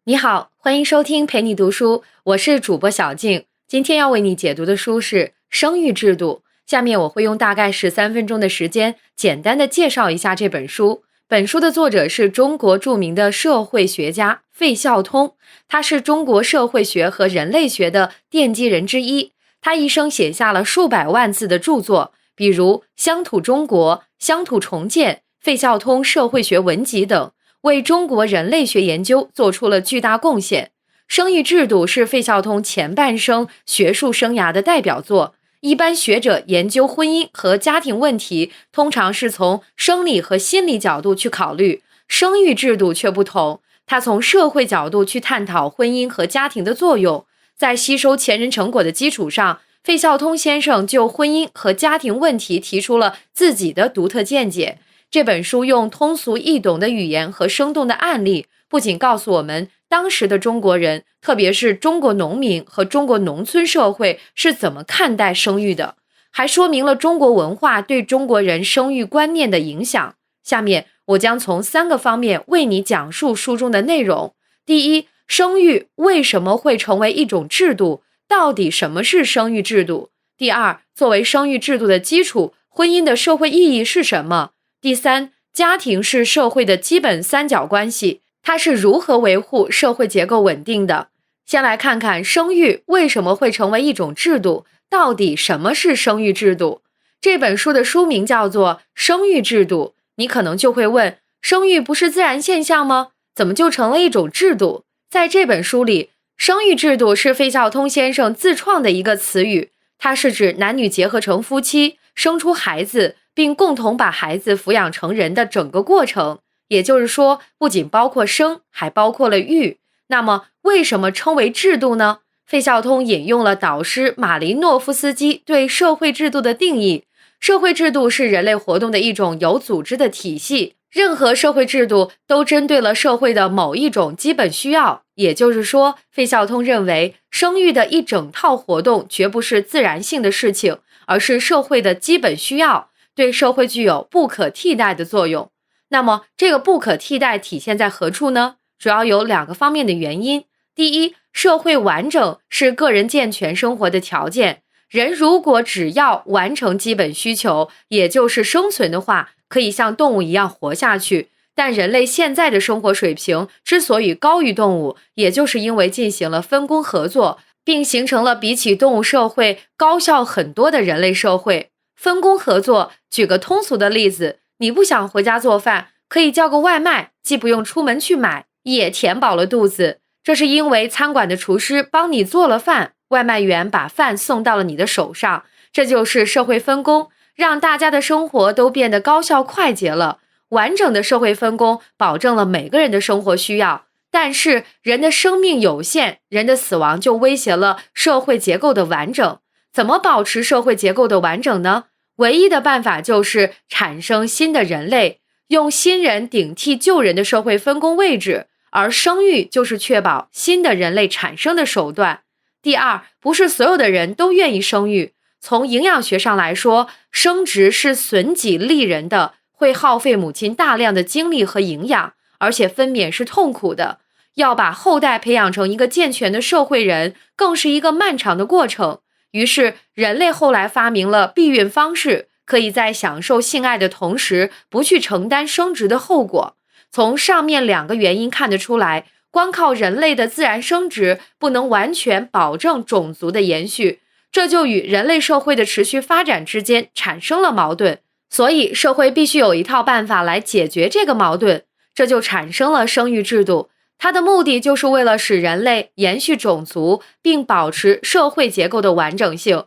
你好，欢迎收听陪你读书，我是主播小静。今天要为你解读的书是《生育制度》，下面我会用大概13分钟的时间，简单的介绍一下这本书。本书的作者是中国著名的社会学家费孝通，他是中国社会学和人类学的奠基人之一。他一生写下了数百万字的著作，比如《乡土中国》《乡土重建》《费孝通社会学文集》等，为中国人类学研究做出了巨大贡献。生育制度是费孝通前半生学术生涯的代表作。一般学者研究婚姻和家庭问题，通常是从生理和心理角度去考虑，生育制度却不同，他从社会角度去探讨婚姻和家庭的作用。在吸收前人成果的基础上，费孝通先生就婚姻和家庭问题提出了自己的独特见解。这本书用通俗易懂的语言和生动的案例，不仅告诉我们当时的中国人，特别是中国农民和中国农村社会是怎么看待生育的，还说明了中国文化对中国人生育观念的影响。下面我将从3个方面为你讲述书中的内容。第一，生育为什么会成为一种制度？到底什么是生育制度？第二，作为生育制度的基础，婚姻的社会意义是什么？第三，家庭是社会的基本三角关系，它是如何维护社会结构稳定的？先来看看生育为什么会成为一种制度，到底什么是生育制度？这本书的书名叫做《生育制度》，你可能就会问，生育不是自然现象吗？怎么就成了一种制度？在这本书里，生育制度是费孝通先生自创的一个词语，它是指男女结合成夫妻，生出孩子，并共同把孩子抚养成人的整个过程，也就是说，不仅包括生，还包括了育。那么，为什么称为制度呢？费孝通引用了导师马林诺夫斯基对社会制度的定义：社会制度是人类活动的一种有组织的体系，任何社会制度都针对了社会的某一种基本需要。也就是说，费孝通认为，生育的一整套活动绝不是自然性的事情，而是社会的基本需要，对社会具有不可替代的作用。那么这个不可替代体现在何处呢？主要有2个方面的原因。第一，社会完整是个人健全生活的条件。人如果只要完成基本需求，也就是生存的话，可以像动物一样活下去。但人类现在的生活水平之所以高于动物，也就是因为进行了分工合作，并形成了比起动物社会高效很多的人类社会。分工合作，举个通俗的例子，你不想回家做饭，可以叫个外卖，既不用出门去买，也填饱了肚子。这是因为餐馆的厨师帮你做了饭，外卖员把饭送到了你的手上。这就是社会分工，让大家的生活都变得高效快捷了。完整的社会分工保证了每个人的生活需要，但是人的生命有限，人的死亡就威胁了社会结构的完整。怎么保持社会结构的完整呢？唯一的办法就是产生新的人类，用新人顶替旧人的社会分工位置，而生育就是确保新的人类产生的手段。第二，不是所有的人都愿意生育。从营养学上来说，生殖是损己利人的，会耗费母亲大量的精力和营养，而且分娩是痛苦的。要把后代培养成一个健全的社会人，更是一个漫长的过程。于是人类后来发明了避孕方式，可以在享受性爱的同时，不去承担生殖的后果。从上面2个原因看得出来，光靠人类的自然生殖不能完全保证种族的延续，这就与人类社会的持续发展之间产生了矛盾。所以社会必须有一套办法来解决这个矛盾，这就产生了生育制度。它的目的就是为了使人类延续种族，并保持社会结构的完整性。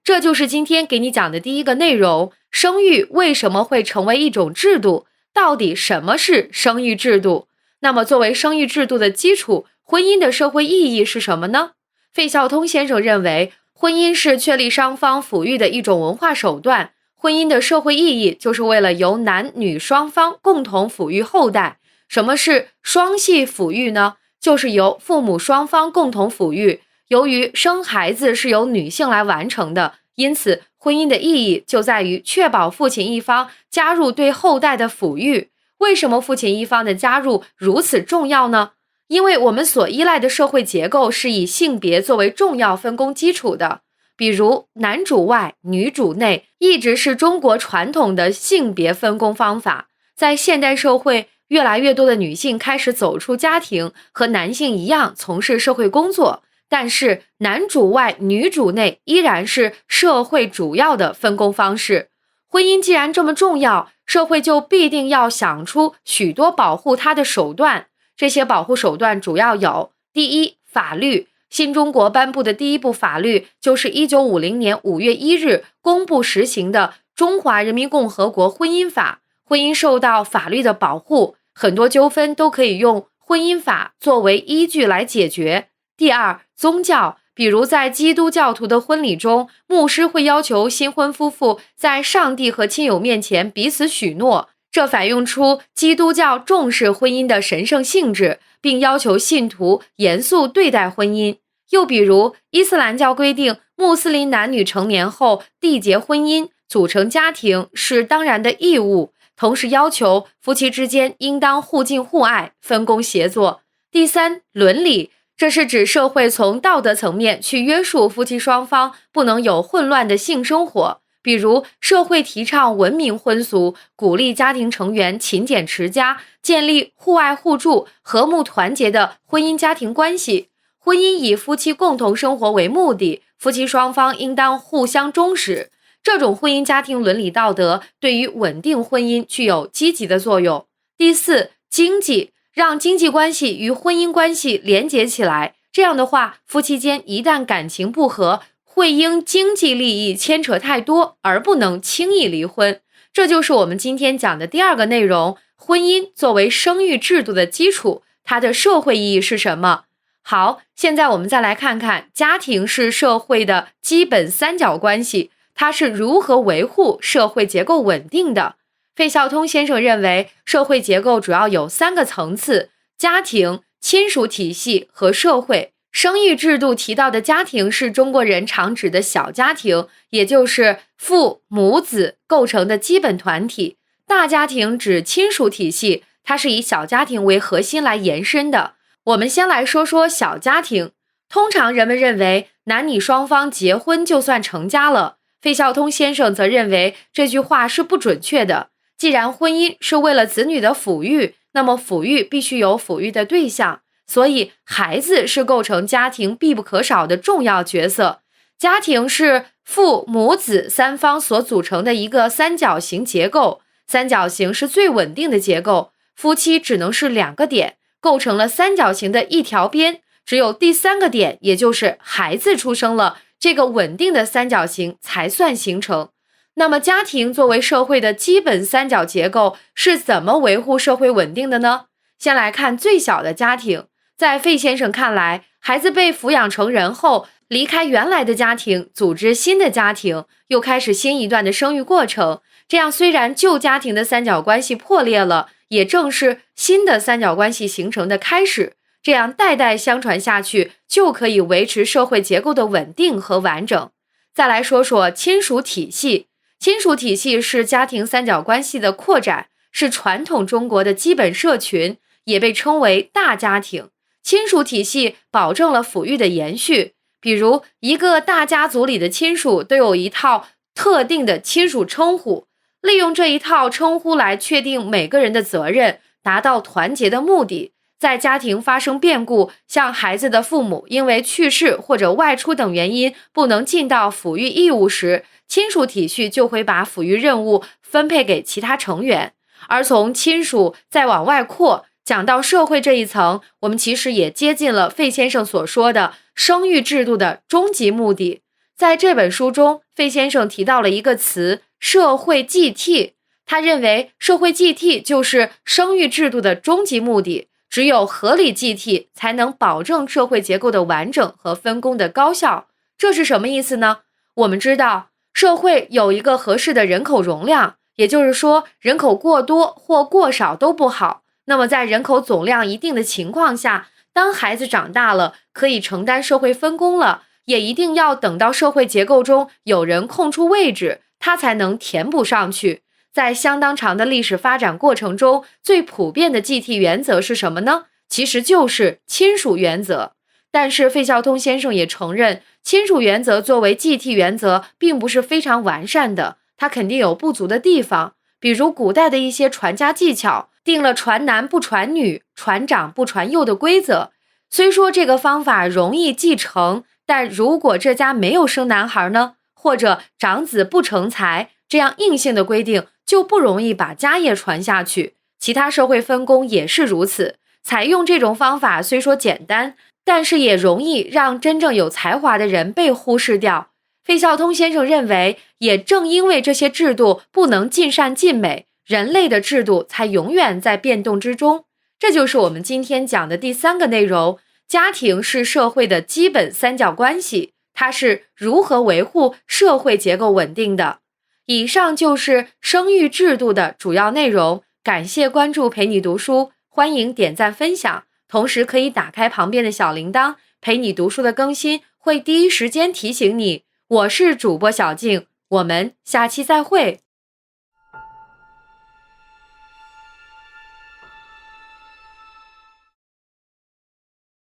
这就是今天给你讲的第1个内容：生育为什么会成为一种制度？到底什么是生育制度？那么作为生育制度的基础，婚姻的社会意义是什么呢？费孝通先生认为，婚姻是确立双方抚育的一种文化手段。婚姻的社会意义就是为了由男女双方共同抚育后代。什么是双系抚育呢？就是由父母双方共同抚育。由于生孩子是由女性来完成的，因此婚姻的意义就在于确保父亲一方加入对后代的抚育。为什么父亲一方的加入如此重要呢？因为我们所依赖的社会结构是以性别作为重要分工基础的，比如男主外女主内一直是中国传统的性别分工方法。在现代社会，越来越多的女性开始走出家庭，和男性一样从事社会工作，但是男主外女主内依然是社会主要的分工方式。婚姻既然这么重要，社会就必定要想出许多保护它的手段。这些保护手段主要有：第一，法律。新中国颁布的第一部法律就是1950年5月1日公布实行的《中华人民共和国婚姻法》，婚姻受到法律的保护，很多纠纷都可以用婚姻法作为依据来解决。第二，宗教。比如在基督教徒的婚礼中，牧师会要求新婚夫妇在上帝和亲友面前彼此许诺，这反映出基督教重视婚姻的神圣性质，并要求信徒严肃对待婚姻。又比如伊斯兰教规定，穆斯林男女成年后缔结婚姻，组成家庭是当然的义务，同时要求夫妻之间应当互敬互爱，分工协作。第三，伦理。这是指社会从道德层面去约束夫妻双方不能有混乱的性生活，比如社会提倡文明婚俗，鼓励家庭成员勤俭持家，建立互爱互助、和睦团结的婚姻家庭关系。婚姻以夫妻共同生活为目的，夫妻双方应当互相忠实。这种婚姻家庭伦理道德对于稳定婚姻具有积极的作用。第四，经济。让经济关系与婚姻关系连结起来，这样的话，夫妻间一旦感情不和，会因经济利益牵扯太多而不能轻易离婚。这就是我们今天讲的第二个内容，婚姻作为生育制度的基础，它的社会意义是什么？好，现在我们再来看看家庭是社会的基本三角关系，它是如何维护社会结构稳定的。费孝通先生认为，社会结构主要有3个层次：家庭、亲属体系和社会。生育制度提到的家庭是中国人常指的小家庭，也就是父母子构成的基本团体。大家庭指亲属体系，它是以小家庭为核心来延伸的。我们先来说说小家庭。通常人们认为男女双方结婚就算成家了，费孝通先生则认为这句话是不准确的。既然婚姻是为了子女的抚育，那么抚育必须有抚育的对象，所以孩子是构成家庭必不可少的重要角色。家庭是父母子三方所组成的一个三角形结构，三角形是最稳定的结构，夫妻只能是2个点，构成了三角形的一条边，只有第3个点，也就是孩子出生了，这个稳定的三角形才算形成。那么家庭作为社会的基本三角结构是怎么维护社会稳定的呢？先来看最小的家庭。在费先生看来，孩子被抚养成人后，离开原来的家庭，组织新的家庭，又开始新一段的生育过程。这样虽然旧家庭的三角关系破裂了，也正是新的三角关系形成的开始。这样代代相传下去，就可以维持社会结构的稳定和完整。再来说说亲属体系。亲属体系是家庭三角关系的扩展，是传统中国的基本社群，也被称为大家庭。亲属体系保证了抚育的延续，比如一个大家族里的亲属都有一套特定的亲属称呼，利用这一套称呼来确定每个人的责任，达到团结的目的。在家庭发生变故，像孩子的父母因为去世或者外出等原因不能尽到抚育义务时，亲属体系就会把抚育任务分配给其他成员。而从亲属再往外扩，讲到社会这一层，我们其实也接近了费先生所说的生育制度的终极目的。在这本书中，费先生提到了一个词，社会继替。他认为社会继替就是生育制度的终极目的，只有合理继替才能保证社会结构的完整和分工的高效。这是什么意思呢？我们知道社会有一个合适的人口容量，也就是说人口过多或过少都不好。那么在人口总量一定的情况下，当孩子长大了，可以承担社会分工了，也一定要等到社会结构中有人空出位置，他才能填补上去。在相当长的历史发展过程中，最普遍的继替原则是什么呢？其实就是亲属原则。但是费孝通先生也承认，亲属原则作为继替原则并不是非常完善的，它肯定有不足的地方，比如古代的一些传家技巧，定了传男不传女、传长不传幼的规则。虽说这个方法容易继承，但如果这家没有生男孩呢，或者长子不成才，这样硬性的规定就不容易把家业传下去。其他社会分工也是如此，采用这种方法虽说简单，但是也容易让真正有才华的人被忽视掉。费孝通先生认为，也正因为这些制度不能尽善尽美，人类的制度才永远在变动之中。这就是我们今天讲的第3个内容，家庭是社会的基本三角关系，它是如何维护社会结构稳定的。以上就是生育制度的主要内容，感谢关注陪你读书，欢迎点赞分享，同时可以打开旁边的小铃铛，陪你读书的更新会第一时间提醒你。我是主播小静，我们下期再会。